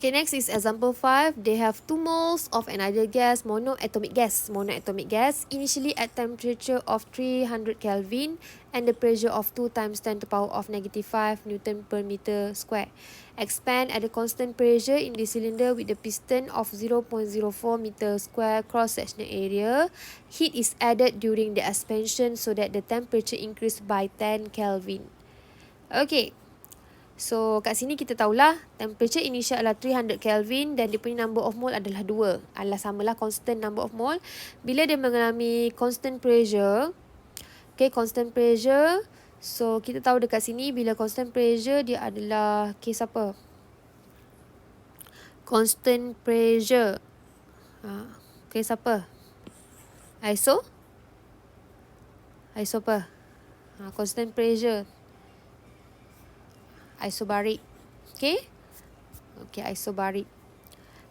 Okay, next is example 5. They have 2 moles of an ideal gas, monoatomic gas. Monoatomic gas initially at temperature of 300 Kelvin and the pressure of 2 times 10 to the power of -5 Newton per meter square. Expand at a constant pressure in the cylinder with the piston of 0.04 meter square cross-sectional area. Heat is added during the expansion so that the temperature increase by 10 Kelvin. Okay. So, kat sini kita tahulah temperature initial adalah 300 Kelvin dan dia punya number of mole adalah 2. Adalah samalah constant number of mole. Bila dia mengalami constant pressure, okay, constant pressure. So, kita tahu dekat sini bila constant pressure dia adalah case apa? Constant pressure. Case apa? ISO? ISO apa? Constant pressure. Isobaric. Okay? Okay, isobaric.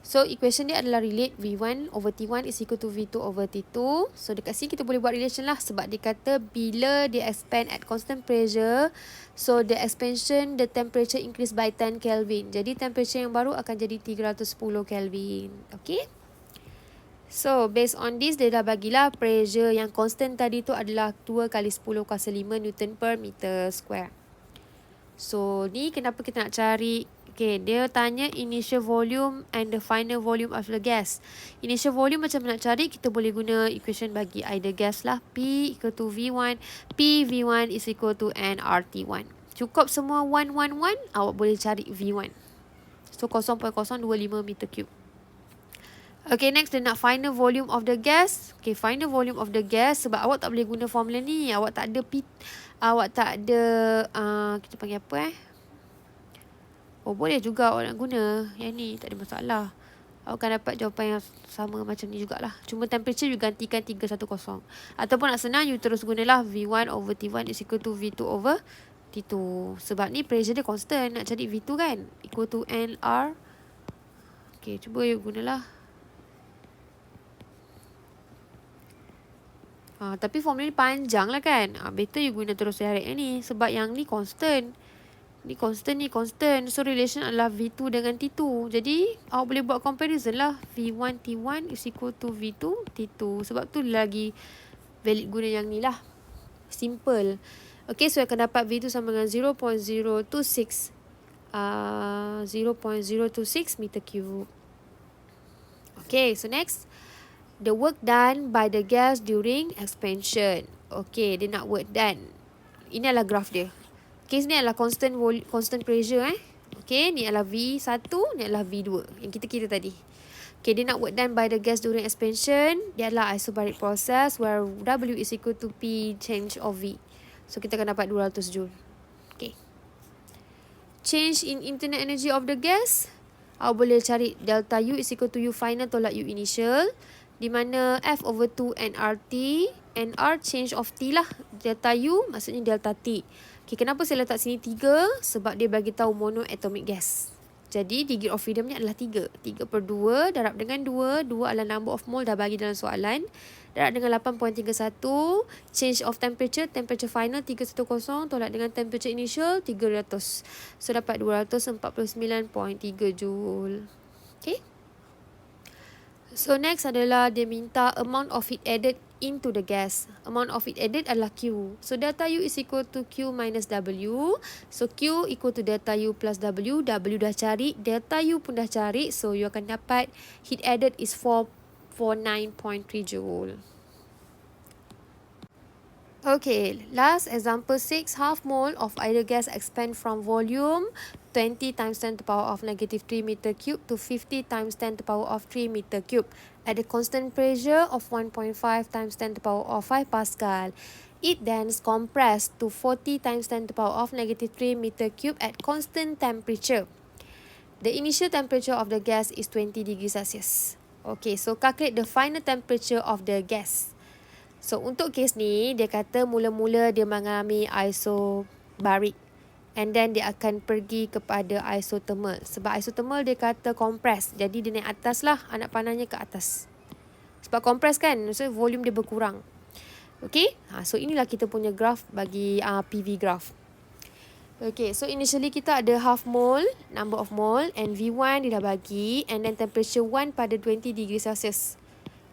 So, equation dia adalah relate V1 over T1 is equal to V2 over T2. So, dekat sini kita boleh buat relation lah. Sebab dia kata bila dia expand at constant pressure, so the expansion, the temperature increase by 10 Kelvin. Jadi, temperature yang baru akan jadi 310 Kelvin. Okay? So, based on this, dia dah bagilah pressure yang constant tadi tu adalah 2 kali 10 kuasa 5 Newton per meter square. So, ni kenapa kita nak cari. Okay, dia tanya initial volume and the final volume of the gas. Initial volume macam nak cari, kita boleh guna equation bagi either gas lah. P equal to V1. P V1 is equal to nRT1. Cukup semua 1, 1, 1, awak boleh cari V1. So, 0.025 meter cube. Okay, next dia nak final volume of the gas. Okay, final volume of the gas. Sebab awak tak boleh guna formula ni. Awak tak ada kita panggil apa Oh, boleh juga awak nak guna. Yang ni tak ada masalah. Awak akan dapat jawapan yang sama macam ni jugalah. Cuma temperature you gantikan 310. Ataupun nak senang, you terus gunalah V1 over T1 is equal to V2 over T2. Sebab ni pressure dia constant. Nak cari V2 kan? Equal to NR. Okay, cuba you gunalah. Tapi formula ni panjang lah kan. Better you guna terus direct ni. Sebab yang ni constant. Ni constant. So, relation adalah V2 dengan T2. Jadi, awak boleh buat comparison lah. V1 T1 is equal to V2 T2. Sebab tu lagi valid guna yang ni lah. Simple. Okay, so akan dapat V2 sama dengan 0.026 meter cube. Okay, so next. The work done by the gas during expansion. Okay, dia nak work done. Ini adalah graf dia. Okay, ni adalah constant pressure Okay, ni adalah V1, ni adalah V2. Yang kita kira tadi. Okay, dia nak work done by the gas during expansion. Dia adalah isobaric process where W is equal to P change of V. So, kita akan dapat 200 Joule. Okay. Change in internal energy of the gas. Awak boleh cari delta U is equal to U final tolak U initial. Di mana F over 2 nRT. nR change of T lah. Delta U maksudnya delta T. Okay, kenapa saya letak sini 3? Sebab dia bagi tahu monoatomic gas. Jadi, degree of freedomnya adalah 3. 3 per 2 darab dengan 2. 2 adalah number of mole dah bagi dalam soalan. Darab dengan 8.31. Change of temperature. Temperature final 310 tolak dengan temperature initial 300. So, dapat 249.3 Joule. Okay. So, next adalah dia minta amount of heat added into the gas. Amount of heat added adalah Q. So, delta U is equal to Q minus W. So, Q equal to delta U plus W. W dah cari. Delta U pun dah cari. So, you akan dapat heat added is 449.3 Joule. Okay, last example 6. Half mole of either gas expand from volume 20 times 10 to the power of -3 meter cube to 50 times 10 to the power of 3 meter cube at a constant pressure of 1.5 times 10 to the power of 5 Pascal. It then compressed to 40 times 10 to the power of -3 meter cube at constant temperature. The initial temperature of the gas is 20 degrees Celsius. Okay, so calculate the final temperature of the gas. So, untuk kes ni, dia kata mula-mula dia mengalami isobaric. And then, dia akan pergi kepada isothermal. Sebab isothermal dia kata compress. Jadi, dia naik atas lah. Anak panahnya ke atas. Sebab compress kan, so volume dia berkurang. Okay, so inilah kita punya graf bagi PV graph. Okay, so initially kita ada half mole, number of mole, and V1 dia dah bagi, and then temperature 1 pada 20 degree Celsius.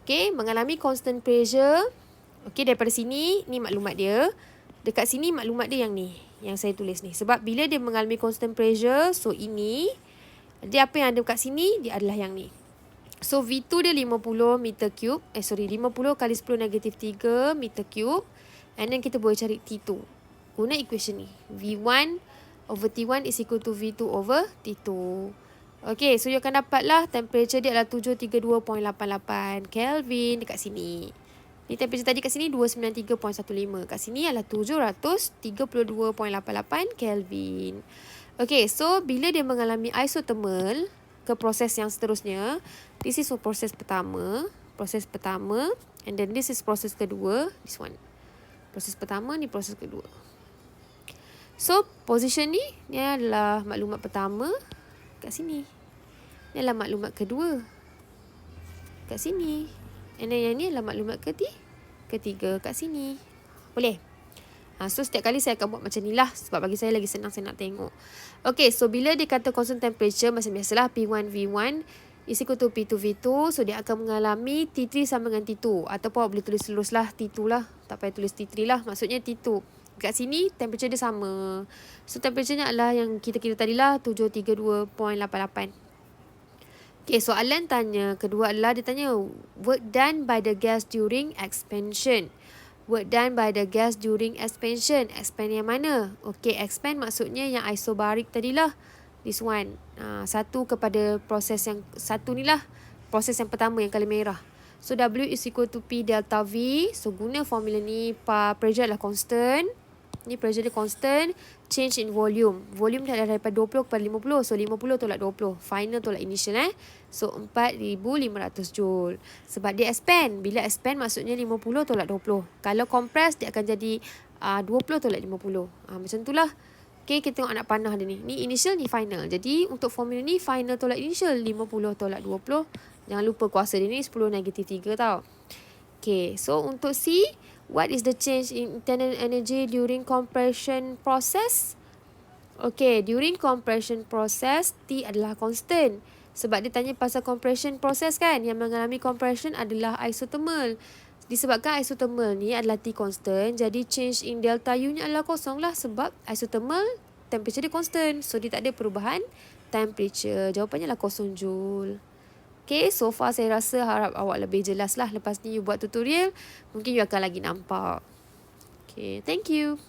Okay, mengalami constant pressure. Okay, daripada sini, ni maklumat dia. Dekat sini maklumat dia yang ni, yang saya tulis ni. Sebab bila dia mengalami constant pressure, so ini, dia apa yang ada kat sini, dia adalah yang ni. So V2 dia 50 meter cube, 50 kali 10 negatif 3 meter cube. And then kita boleh cari T2. Guna equation ni. V1 over T1 is equal to V2 over T2. Okay, so you akan dapatlah temperature dia adalah 732.88 Kelvin dekat sini. Ni temperature tadi kat sini 293.15. Kat sini adalah 732.88 Kelvin. Okay, so bila dia mengalami isothermal ke proses yang seterusnya, this is proses pertama, and then this is proses kedua, this one. Proses pertama, ni proses kedua. So, position ni adalah maklumat pertama kat sini. Ni adalah maklumat kedua kat sini. And then yang ni adalah maklumat ketiga kat sini. Boleh? So, setiap kali saya akan buat macam ni lah. Sebab bagi saya lagi senang saya nak tengok. Okay, so bila dia kata constant temperature, macam biasalah P1 V1 is equal to P2 V2. So, dia akan mengalami T3 sama dengan T2. Ataupun boleh tulis lah T2 lah. Tak payah tulis T3 lah. Maksudnya T2. Kat sini, temperature dia sama. So, temperaturenya adalah yang kita kira tadi lah, 732.88. Okay, soalan tanya. Kedua adalah, dia tanya, work done by the gas during expansion. Work done by the gas during expansion. Expand yang mana? Okay, expand maksudnya yang isobarik tadilah. This one. Satu kepada proses yang satu ni lah. Proses yang pertama yang color merah. So, W is equal to P delta V. So, guna formula ni, pressure adalah constant. Ni pressure dia constant. Change in volume. Volume dia adalah daripada 20 kepada 50. So, 50 tolak 20. Final tolak initial So, 4,500 joule. Sebab dia expand. Bila expand maksudnya 50 tolak 20. Kalau compress dia akan jadi 20 tolak 50. Macam tu lah. Okay, kita tengok anak panah dia ni. Ni initial, ni final. Jadi, untuk formula ni final tolak initial. 50 tolak 20. Jangan lupa kuasa dia ni 10 negatif 3 tau. Okay, so untuk C, what is the change in internal energy during compression process? Okay, during compression process, T adalah constant. Sebab dia tanya pasal compression process kan. Yang mengalami compression adalah isothermal. Disebabkan isothermal ni adalah T constant, jadi change in delta U nya adalah kosong lah. Sebab isothermal, temperature dia constant. So, dia tak ada perubahan temperature. Jawapannya lah 0 joule. Okay, so far saya rasa harap awak lebih jelas lah. Lepas ni you buat tutorial, mungkin you akan lagi nampak. Okay, thank you.